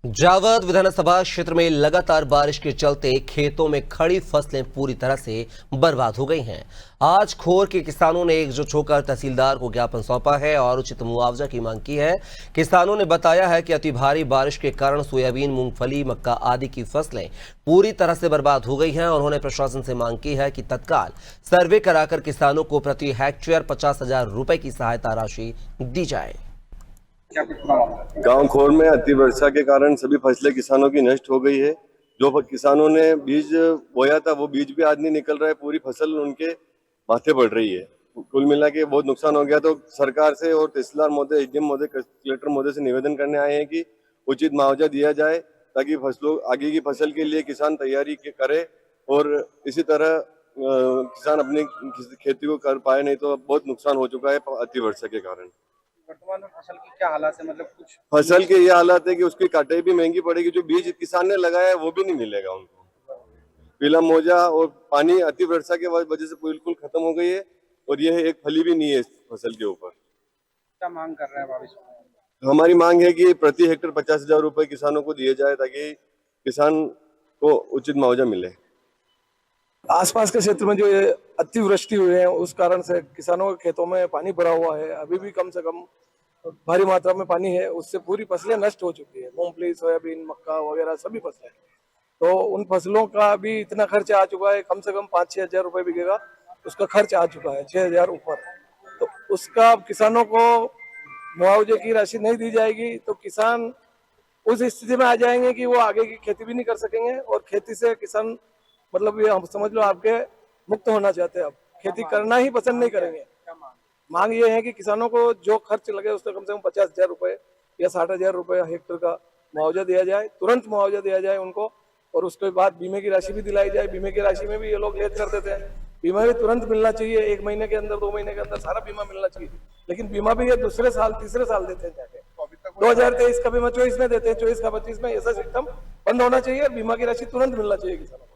जावद विधानसभा क्षेत्र में लगातार बारिश के चलते खेतों में खड़ी फसलें पूरी तरह से बर्बाद हो गई हैं। आज खोर के किसानों ने एकजुट होकर तहसीलदार को ज्ञापन सौंपा है और उचित मुआवजा की मांग की है। किसानों ने बताया है कि अति भारी बारिश के कारण सोयाबीन, मूंगफली, मक्का आदि की फसलें पूरी तरह से बर्बाद हो गई हैं और उन्होंने प्रशासन से मांग की है कि तत्काल सर्वे कराकर किसानों को प्रति हेक्टेयर 50,000 रुपए की सहायता राशि दी जाए। गांव खोर में अति वर्षा के कारण सभी फसलें किसानों की नष्ट हो गई है। जो किसानों ने बीज बोया था वो बीज भी आज नहीं निकल रहा है, पूरी फसल उनके माथे पड़ रही है। कुल मिला के बहुत नुकसान हो गया। तो सरकार से और तहसीलदार महोदय, एसडीएम महोदय, कलेक्टर महोदय से निवेदन करने आए हैं कि उचित मुआवजा दिया जाए ताकि फसलों आगे की फसल के लिए किसान तैयारी करे और इसी तरह किसान अपनी खेती को कर पाए। नहीं तो बहुत नुकसान हो चुका है अति वर्षा के कारण। वर्तमान में फसल की क्या हालत है? मतलब कुछ फसल की ये हालत है कि उसकी कटाई भी महंगी पड़ेगी। जो बीज किसान ने लगाया है वो भी नहीं मिलेगा उनको। पीला मोजा और पानी अति वर्षा के वजह से बिल्कुल खत्म हो गई है और यह एक फली भी नहीं है इस फसल के ऊपर। क्या मांग कर रहे हैं भविष्य में? हमारी मांग है कि प्रति हेक्टेयर 50,000 रुपए किसानों को दिए जाए ताकि किसान को उचित मुआवजा मिले। आसपास के क्षेत्र में जो ये अतिवृष्टि हुई है उस कारण से किसानों के खेतों में पानी भरा हुआ है। अभी भी कम से कम भारी मात्रा में पानी है, उससे पूरी फसलें नष्ट हो चुकी है। मूंगफली, सोयाबीन, मक्का वगैरह सभी फसलें। तो उन फसलों का भी इतना खर्च आ चुका है, कम से कम 5-6 हजार रुपए बिकेगा उसका खर्च आ चुका है, 6,000 ऊपर। तो उसका किसानों को मुआवजे की राशि नहीं दी जाएगी तो किसान उस स्थिति में आ जाएंगे कि वो आगे की खेती भी नहीं कर सकेंगे और खेती से किसान मतलब ये हम समझ लो आपके मुक्त होना चाहते हैं। अब खेती करना ही पसंद नहीं करेंगे। मांग ये है कि किसानों को जो खर्च लगे उसका कम से कम 50,000 रुपए या 60,000 रुपए हेक्टेयर का मुआवजा दिया जाए, तुरंत मुआवजा दिया जाए उनको। और उसके बाद बीमे की राशि भी दिलाई जाए। बीमे की राशि में भी ये लोग लेट कर देते हैं। बीमा भी तुरंत मिलना चाहिए, 1 महीने के अंदर, 2 महीने के अंदर सारा बीमा मिलना चाहिए। लेकिन बीमा भी ये दूसरे साल, तीसरे साल देते हैं जाके। 2023 का बीमा 24 में देते हैं, 24 का 25 में। ऐसा सिस्टम बंद होना चाहिए। बीमा की राशि तुरंत मिलना चाहिए किसानों को।